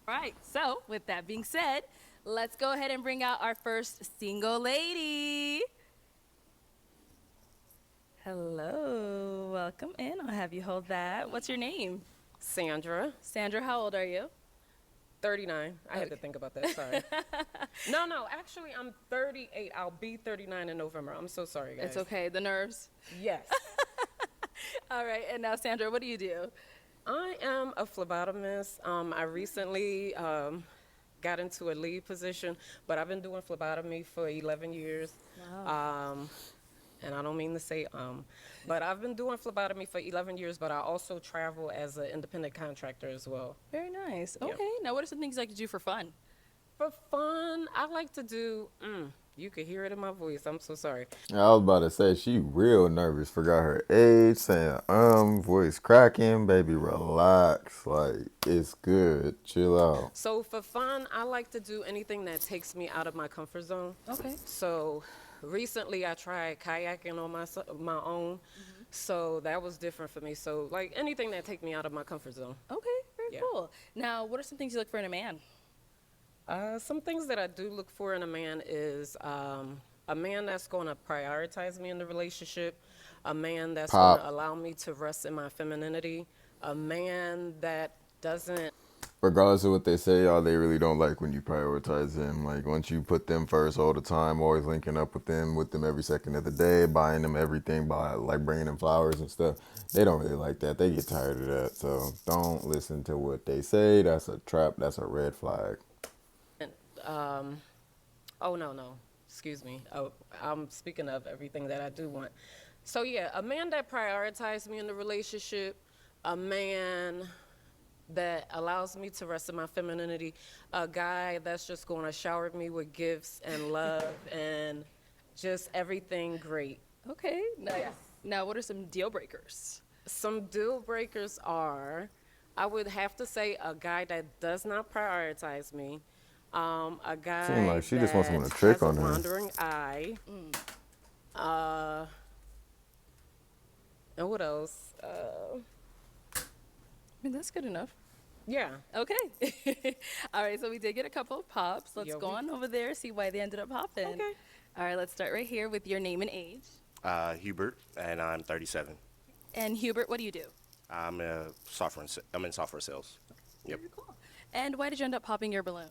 All right, so with that being said, let's go ahead and bring out our first single lady. Hello, welcome in. I'll have you hold that. What's your name? Sandra, Sandra, how old are you? 39. I had Okay. to think about that. Sorry. No, actually, I'm 38. I'll be 39 in November. I'm so sorry, It's guys. okay, the nerves. Yes. All right, and now, Sandra, what do you do? I am a phlebotomist. I recently got into a lead position, but I've been doing phlebotomy for 11 years. Wow. Um, and I don't mean to say but I've been doing phlebotomy for 11 years, but I also travel as an independent contractor as well. Very nice. Yep. Okay, now what are some things you like to do for fun? For fun, I like to do, you could hear it in my voice. I'm so sorry. I was about to say she real nervous. Forgot her age. Saying voice cracking. Baby, relax. Like it's good. Chill out. So for fun, I like to do anything that takes me out of my comfort zone. Okay. So recently I tried kayaking on my own. So that was different for me. So like anything that take me out of my comfort zone. Okay, very Yeah. cool. Now, what are some things you look for in a man? Some things that I do look for in a man is a man that's going to prioritize me in the relationship, a man that's going Pop. to allow me to rest in my femininity, a man that doesn't. Regardless of what they say, y'all, they really don't like when you prioritize them. Like once you put them first all the time, always linking up with them every second of the day, buying them everything, by like bringing them flowers and stuff. They don't really like that. They get tired of that. So don't listen to what they say. That's a trap. That's a red flag. Um, oh no, excuse me. Oh, I'm speaking of everything that I do want. So yeah, a man that prioritizes me in the relationship, a man that allows me to rest in my femininity, a guy that's just going to shower me with gifts and love and just everything great. Okay, nice. Yeah. Now, what are some deal breakers? Some deal breakers are, I would have to say, a guy that does not prioritize me, a Seems guy like she just wants someone that to trick has a on her. wandering eye, uh, and what else? I mean, that's good enough. Yeah. Okay. All right, so we did get a couple of pops. Let's Yeah, go on over there, see why they ended up popping. Okay. All right, let's start right here with your name and age. Hubert, and I'm 37. And Hubert, what do you do? I'm in software sales. Yep. Very cool. And why did you end up popping your balloon?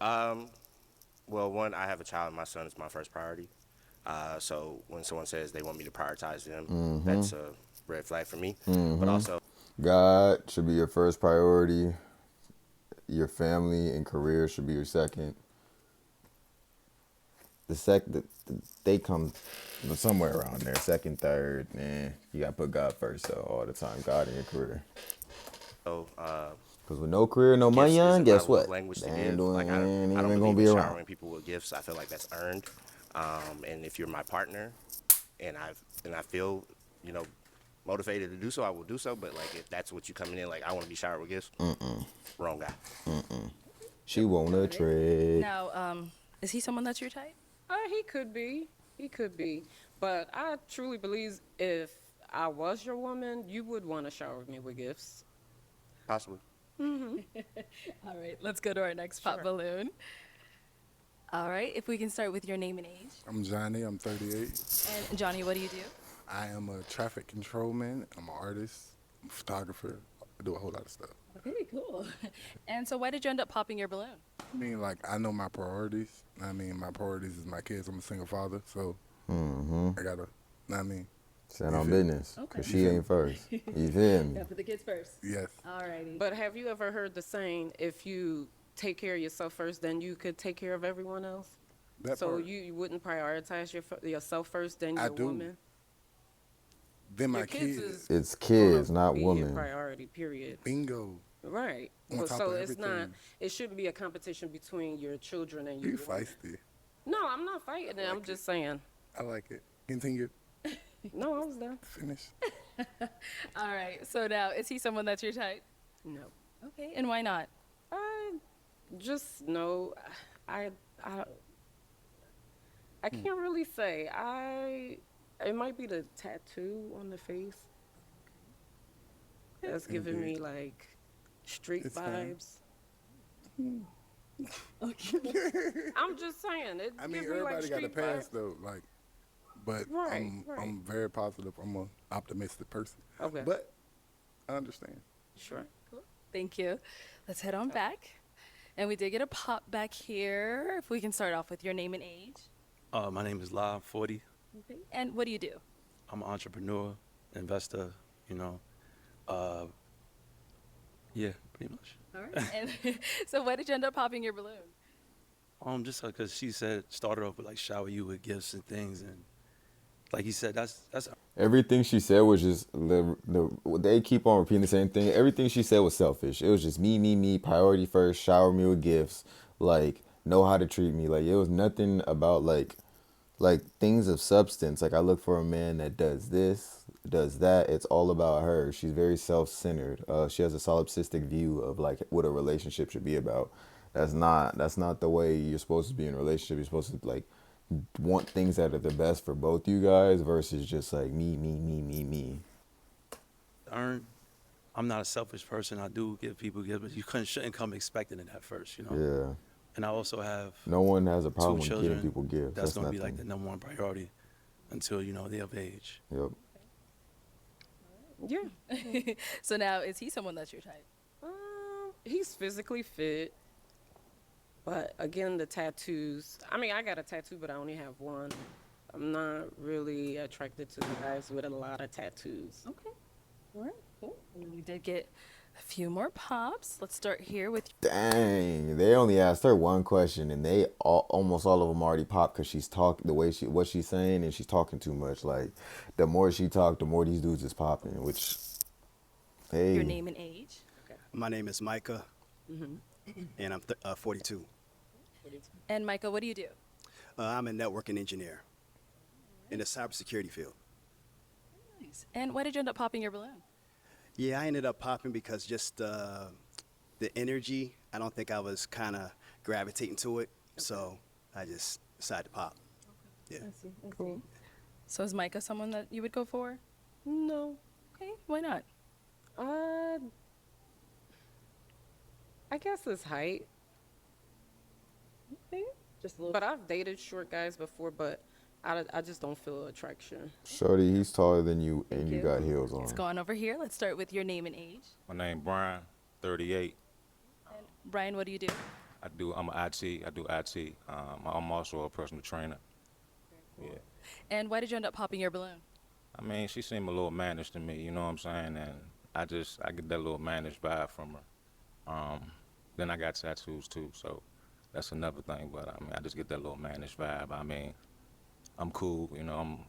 Um, well, one, I have a child. My son is my first priority. So when someone says they want me to prioritize them, that's a red flag for me. But also, God should be your first priority. Your family and career should be your second. They come somewhere around there, second, third. You gotta put God first though all the time. God in your career. uh, Cause with no career, no money gifts on, isn't my guess love what? language They to ain't give. doing. Like Ain't I don't even gonna believe be in around. showering people with gifts. I feel like that's earned. And if you're my partner, and I feel, you know, motivated to do so, I will do so. But like if that's what you coming in like I want to be showered with gifts, wrong guy. She wanna trade. Now, is he someone that's your type? He could be. He could be. But I truly believe if I was your woman, you would want to shower me with gifts. Possibly. All right, let's go to our next pop Sure. balloon. All right, if we can start with your name and age. I'm Johnny. I'm 38. And Johnny, what do you do? I am a traffic controlman. I'm an artist. I'm a photographer. I do a whole lot of stuff. Okay, cool. And so, why did you end up popping your balloon? I mean, like, I know my priorities. I mean, my priorities is my kids. I'm a single father, so I gotta, I mean, Stand You on feel me? business. Okay. Cause she ain't first. You feel me? Yeah, put the kids first. yes. All righty. But have you ever heard the saying, if you take care of yourself first, then you could take care of everyone else? That So part. you wouldn't prioritize yourself first, then I your do. woman? Then my Your kids kids. is It's gonna kids, not be your women. priority, period. Bingo. Right. On Well, top so of it's not, everything. it shouldn't be a competition between your children and your You woman. feisty. No, I'm not fighting it. I'm like just saying. I like it. Continue. No, I was done. Finish. All right. So now, is he someone that's your type? No. Okay. And why not? I just know I I I can't really say. It might be the tattoo on the face that's giving me Indeed. like street It's fine. vibes. I'm just saying. It I mean, gives me like everybody got a street past vibes. though, like, but Right, I'm right. I'm very positive. I'm an optimistic person. Okay. But I understand. Sure. Thank you. Let's head on back. And we did get a pop back here. If we can start off with your name and age. My name is La 40. Okay. And what do you do? I'm an entrepreneur, investor, you know. Yeah, pretty much. All right. And so why did you end up popping your balloon? Just because she said, started off with like shower you with gifts and things. And like he said, that's Everything she said was just they keep on repeating the same thing. Everything she said was selfish. It was just me, priority first, shower me with gifts, like know how to treat me. Like it was nothing about like things of substance. Like I look for a man that does this, does that. It's all about her. She's very self-centered. She has a solipsistic view of like what a relationship should be about. That's not the way you're supposed to be in a relationship. You're supposed to like want things that are the best for both you guys versus just like me. earned. I'm not a selfish person. I do give people gifts, but you shouldn't come expecting it at first, you know. Yeah. And I also have No one has a two problem with children. getting people gifts. That's going to be like nothing. the number one priority until, you know, they're of age. Yep. Yeah. So now, is he someone that's your type? He's physically fit. But again, the tattoos. I mean, I got a tattoo, but I only have one. I'm not really attracted to guys with a lot of tattoos. Okay. All right. Cool. And we did get a few more pops. Let's start here with Dang, they only asked her one question, and almost all of them already popped because she's talking the way what she's saying, and she's talking too much. Like, the more she talked, the more these dudes is popping. Which, hey, your name and age. My name is Micah, and I'm 42. And Michael, what do you do? I'm a networking engineer in the cybersecurity field. Nice. And why did you end up popping your balloon? Yeah, I ended up popping because just the energy, I don't think I was kind of gravitating to it, so I just decided to pop. Yeah. Cool. So is Micah someone that you would go for? No. Okay. Why not? I guess it's height. Okay. Just a little. But I've dated short guys before, but I just don't feel attraction. shorty, he's taller than you, and you you. got heels on. It's going over here. Let's start with your name and age. My name Brian, 38. And Brian, what do you do? I'm an IT. I do IT. I'm also a personal trainer. Yeah. And why did you end up popping your balloon? I mean, she seemed a little mannish to me, you know what I'm saying? And I get that little mannish vibe from her. Then I got tattoos too, so that's another thing. But I mean, I just get that little mannish vibe. I mean, I'm cool, you know.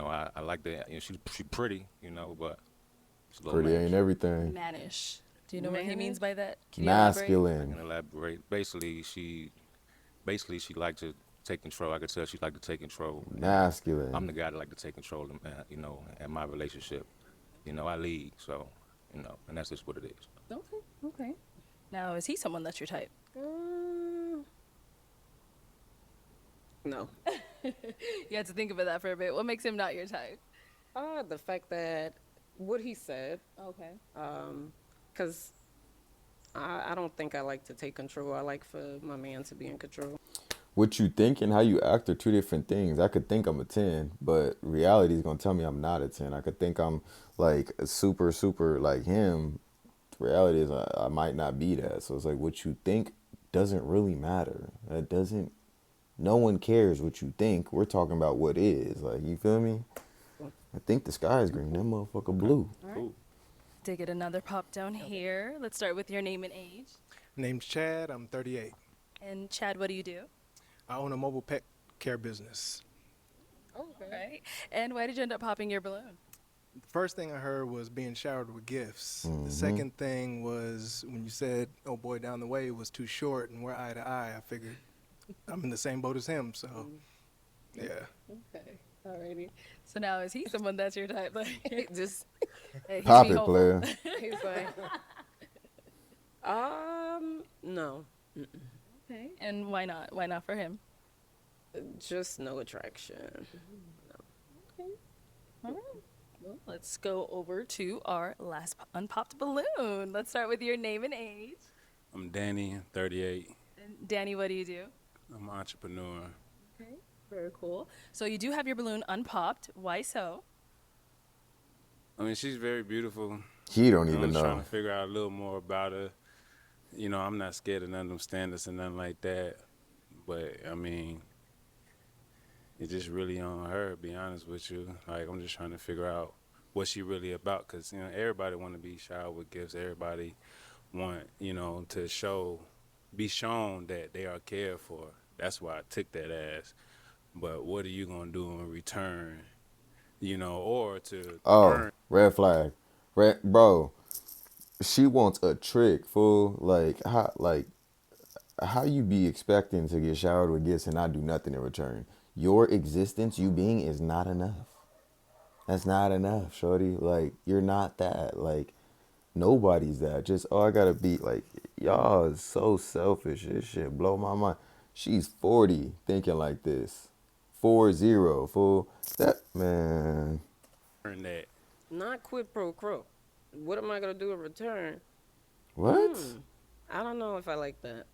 I like that. You know, she pretty, you know, but she's a little Pretty mannish. ain't everything. Mannish. Do you know what he Mannish? means by that? Can you elaborate? I Masculine. can elaborate. Basically, she liked to take control. I could tell she liked to take control. Masculine. I'm the guy that like to take control, you know, in my relationship. You know, I lead, so, you know, and that's just what it is. Okay. Okay. Now, is he someone that's your type? No. You had to think about that for a bit. What makes him not your type? The fact that what he said, Okay. because I don't think I like to take control. I like for my man to be in control. What you think and how you act are two different things. I could think I'm a 10, but reality is going to tell me I'm not a 10. I could think I'm like a super like him. Reality is I might not be that. So it's like what you think doesn't really matter. That doesn't, no one cares what you think. We're talking about what is. Like, you feel me? I think the sky is green. That motherfucker blue. Cool. Did get another pop down here. Let's start with your name and age. Name's Chad. I'm 38. And Chad, what do you do? I own a mobile pet care business. Okay. Right. And why did you end up popping your balloon? The first thing I heard was being showered with gifts. The second thing was when you said, "Oh boy, down the way" was too short and we're eye to eye. I figured I'm in the same boat as him, so yeah. Okay. Alrighty. So now, is he someone that's your type? Like, Just he's Pop being it, hopeful. player. he's like, no, Okay. And why not? Why not for him? just no attraction. All right. Well, let's go over to our last unpopped balloon. Let's start with your name and age. I'm Danny, 38. And Danny, what do you do? I'm an entrepreneur. Okay, very cool. So you do have your balloon unpopped. Why so? I mean, she's very beautiful. He don't I'm even just trying know. to figure out a little more about her. You know, I'm not scared of none of them standards and nothing like that. But, I mean, it's just really on her, to be honest with you. Like, I'm just trying to figure out what she really about. Because, you know, everybody want to be showered with gifts. Everybody want, you know, to be shown that they are cared for. That's why I took that as. But what are you going to do in return? You know, or to Oh, earn. red flag. Red, bro, she wants a trick, fool. How you be expecting to get showered with gifts and not do nothing in return? Your existence, you being, is not enough. That's not enough, shorty. Like, you're not that. Like, nobody's that. Just, oh, I gotta be, like, y'all is so selfish. This shit blow my mind. She's 40 thinking like this. 40, fool. That, man. That. Not quid pro quo. What am I gonna do in return? What? I don't know if I like that.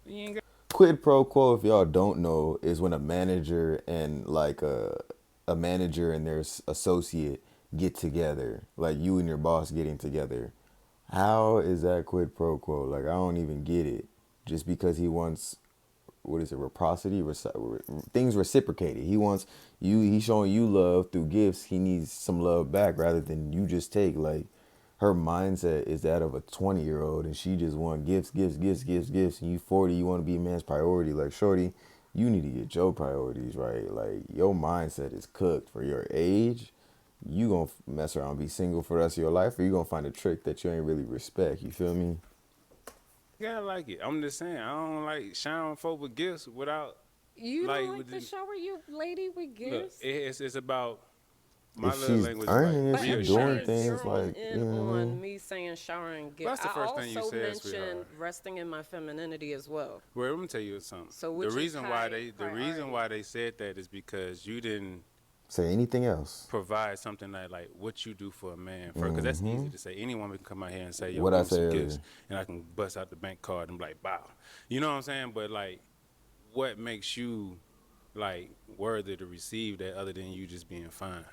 You ain't got Quid pro quo, if y'all don't know, is when a manager and like a manager and their associate get together, like you and your boss getting together. How is that quid pro quo? Like, I don't even get it. Just because he wants, what is it, reciprocity, things reciprocated. He wants you. He's showing you love through gifts. He needs some love back rather than you just take. Like, her mindset is that of a 20-year-old, and she just want gifts, gifts, gifts, gifts, gifts. And you 40, you want to be a man's priority. Like, shorty, you need to get your priorities right. Like, your mindset is cooked for your age. You gonna mess around and be single for the rest of your life, or you gonna find a trick that you ain't really respect. You feel me? gotta like it. I'm just saying, I don't like showering folk with gifts without. You Like, don't like with to the- shower you lady with Look, gifts? it's about my If love she's language. earning it, Like But she's everybody doing reassurance. is things zeroing like, in you know what I mean? on me saying showering gifts. That's the first I thing you also said, mentioned sweetheart. resting in my femininity as well. Well, let me tell you something. So the which is reason why high the reason priority? why they said that is because you didn't Say anything else. provide something like what you do for a man first, because that's easy to say. Any woman can come out here and say, "Yo, What I give me some say gifts," earlier. and I can bust out the bank card and be like, "Bow," you know what I'm saying? But like, what makes you like worthy to receive that other than you just being fine?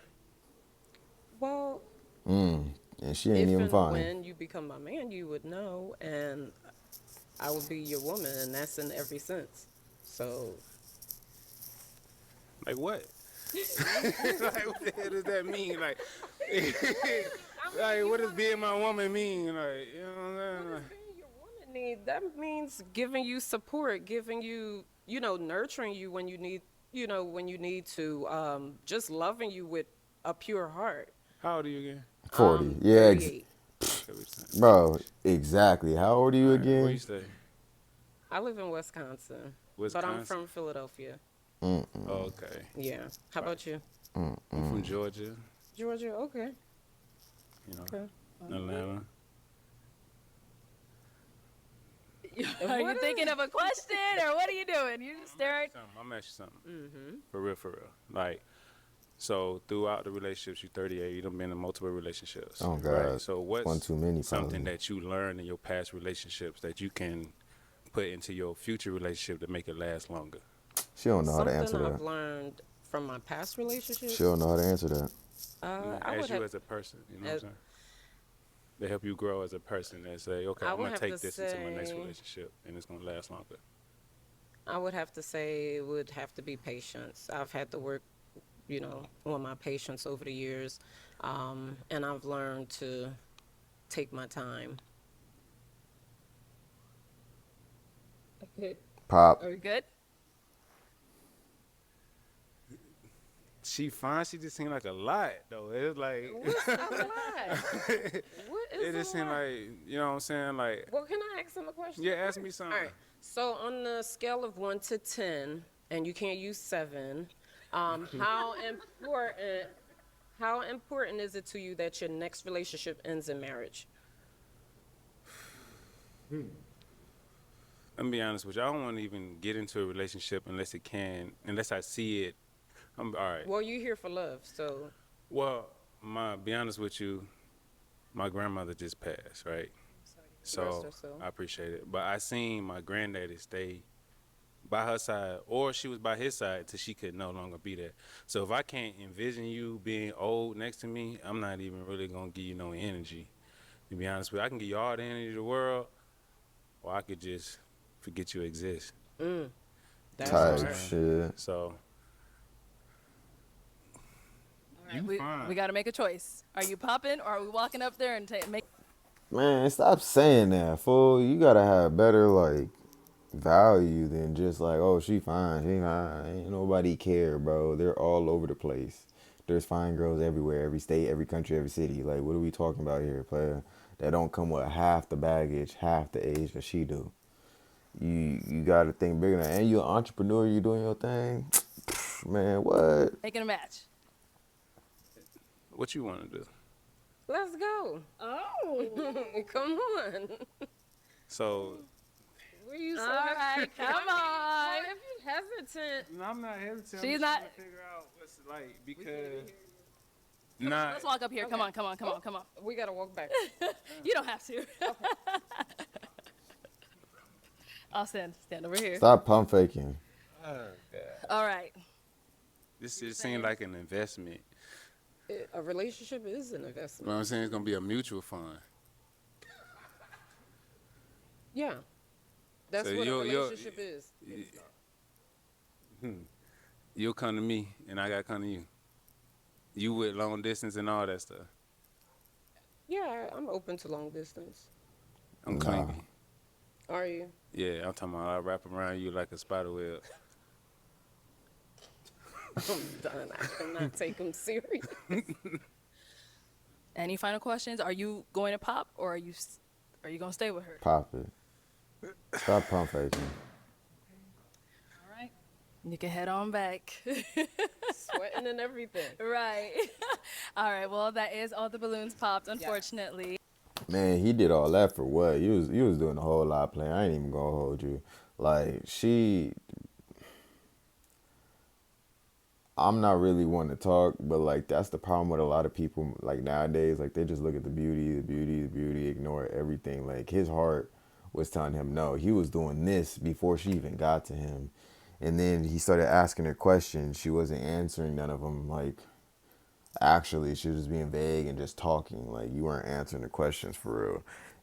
Well, And she ain't if even and fine. when you become my man, you would know, and I would be your woman, and that's in every sense. So Like what? Like what the hell does that mean? Like, like what does being my woman mean? Like, you know what I'm saying? what Like, does being your woman need? That means giving you support, giving you, nurturing you when you need, when you need to, just loving you with a pure heart. how old are you again? 40. Yeah, 38. Okay, we saying. bro, exactly. How old are you All right, where you again? stay? I live in Wisconsin, but I'm Wisconsin? from Philadelphia. Oh, okay. Yeah. How about you? I'm from Georgia, Georgia. Okay. you know, Okay. Atlanta. Are you thinking of a question or what are you doing? You just staring. I'm asking something. For real, for real. Like, so throughout the relationships, you're 38, you done been in multiple relationships. Oh, God. Right? So what's One too many, something probably. that you learned in your past relationships that you can put into your future relationship to make it last longer? She don't know how to answer Something I've that. learned from my past relationships. She don't know how to answer that. I As would you have. as a person, you know what I'm as- saying? They help you grow as a person and say, okay, I I'm would going to have take to this into my next say- relationship and it's going to last longer. I would have to say it would have to be patience. I've had to work, on my patience over the years, and I've learned to take my time. Pop. Are we good? She fine. She just seemed like a lot, though. It's like, What's a lie? What is it just a seemed lie? like, you know what I'm saying? Like, Well, can I ask him a question? yeah, ask me first? something. All right. So on the scale of 1 to 10, and you can't use 7, how important is it to you that your next relationship ends in marriage? Let me be honest with you. I don't want to even get into a relationship unless I see it. I'm all right. Well, you're here for love, so Well, be honest with you, my grandmother just passed, right? So herself. I appreciate it. But I seen my granddaddy stay by her side, or she was by his side till she could no longer be there. So if I can't envision you being old next to me, I'm not even really gonna give you no energy. To be honest with you, I can give you all the energy in the world, or I could just forget you exist. That's Type hard. shit. So All right, we got to make a choice. Are you popping or are we walking up there and make? Man, stop saying that, fool. You gotta have better like value than just like, oh, she fine, she fine. Ain't nobody care, bro. They're all over the place. There's fine girls everywhere, every state, every country, every city. Like, what are we talking about here, player? That don't come with half the baggage, half the age that she do. You gotta think bigger than that. And you an entrepreneur, you doing your thing. Man, what? Making a match. what you want to do? Let's go. Oh, come on. So Were you so All right, come on. If you hesitant, no, I'm not hesitant. She's not. Figure out what's like because Let's walk up here. Come on, come on, come on, come on. we gotta walk back. You don't have to. I'll stand over here. Stop pump faking. All right. This just seemed like an investment. A relationship is an You know investment. what I'm saying? It's gonna be a mutual fund. Yeah, that's So what a you'll- relationship is. You'll come to me, and I gotta come to you. You with long distance and all that stuff. Yeah, I'm open to long distance. I'm Nah. clingy. Are you? Yeah, I'm talking about I wrap around you like a spider web. I'm done. I cannot take him serious. Any final questions? Are you going to pop or are you gonna stay with her? Pop it. Stop pump faking. All right. You can head on back. Sweating and everything. Right. All right. Well, that is all the balloons popped, unfortunately. Man, he did all that for what? You was doing a whole lot playing. I ain't even gonna hold you. Like I'm not really one to talk, but like that's the problem with a lot of people like nowadays. Like they just look at the beauty, ignore everything. Like his heart was telling him no. He was doing this before she even got to him. And then he started asking her questions. She wasn't answering none of them. Like actually, she was just being vague and just talking. Like you weren't answering the questions for real.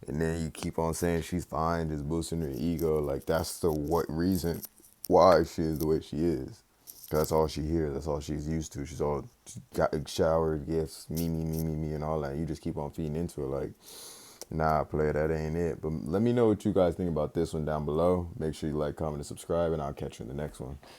And then you keep on saying she's fine, just boosting her ego. Like that's the what reason why she is the way she is. 'Cause that's all she hears. That's all she's used to. She's all got showered gifts, me, and all that. You just keep on feeding into her. Like, nah, player, that ain't it. But let me know what you guys think about this one down below. Make sure you like, comment, and subscribe, and I'll catch you in the next one.